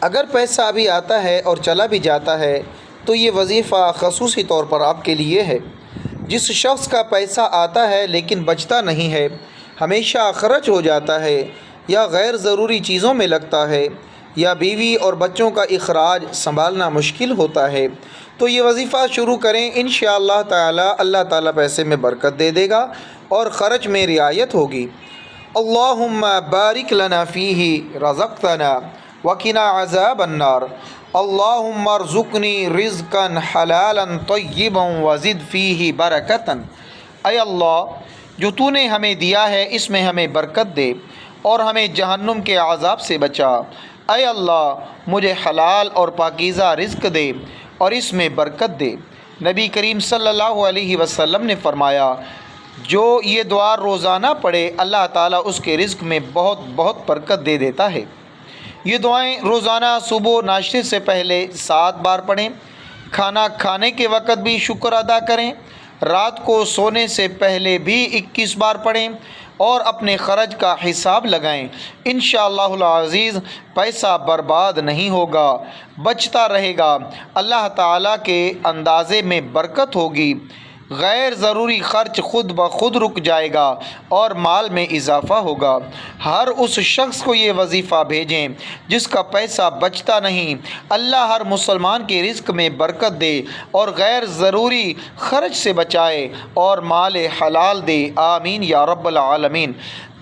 اگر پیسہ ابھی آتا ہے اور چلا بھی جاتا ہے تو یہ وظیفہ خصوصی طور پر آپ کے لیے ہے۔ جس شخص کا پیسہ آتا ہے لیکن بچتا نہیں ہے، ہمیشہ خرچ ہو جاتا ہے یا غیر ضروری چیزوں میں لگتا ہے، یا بیوی اور بچوں کا اخراج سنبھالنا مشکل ہوتا ہے، تو یہ وظیفہ شروع کریں۔ انشاءاللہ تعالی اللہ تعالیٰ پیسے میں برکت دے دے گا اور خرچ میں رعایت ہوگی۔ اللہم بارک لنا فیہ رزقتنا وقنا عذاب النار، اللہم ارزقنی رزقا حلالا طیبا وزد فیہ برکتا۔ اے اللہ، جو تو نے ہمیں دیا ہے اس میں ہمیں برکت دے اور ہمیں جہنم کے عذاب سے بچا۔ اے اللہ، مجھے حلال اور پاکیزہ رزق دے اور اس میں برکت دے۔ نبی کریم صلی اللہ علیہ وسلم نے فرمایا، جو یہ دعا روزانہ پڑھے اللہ تعالیٰ اس کے رزق میں بہت بہت برکت دے دیتا ہے۔ یہ دعائیں روزانہ صبح ناشتے سے پہلے 7 بار پڑھیں، کھانا کھانے کے وقت بھی شکر ادا کریں، رات کو سونے سے پہلے بھی 21 بار پڑھیں اور اپنے خرچ کا حساب لگائیں۔ انشاءاللہ العزیز پیسہ برباد نہیں ہوگا، بچتا رہے گا، اللہ تعالیٰ کے اندازے میں برکت ہوگی، غیر ضروری خرچ خود بخود رک جائے گا اور مال میں اضافہ ہوگا۔ ہر اس شخص کو یہ وظیفہ بھیجیں جس کا پیسہ بچتا نہیں، اللہ ہر مسلمان کے رزق میں برکت دے اور غیر ضروری خرچ سے بچائے اور مال حلال دے، آمین یا رب العالمین۔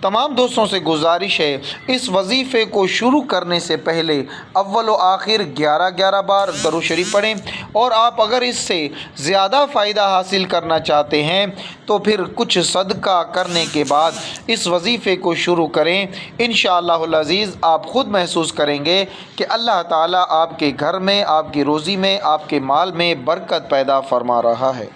تمام دوستوں سے گزارش ہے، اس وظیفے کو شروع کرنے سے پہلے اول و آخر 11 بار درود شریف پڑھیں، اور آپ اگر اس سے زیادہ فائدہ حاصل کرنا چاہتے ہیں تو پھر کچھ صدقہ کرنے کے بعد اس وظیفے کو شروع کریں۔ انشاءاللہ العزیز آپ خود محسوس کریں گے کہ اللہ تعالیٰ آپ کے گھر میں، آپ کی روزی میں، آپ کے مال میں برکت پیدا فرما رہا ہے۔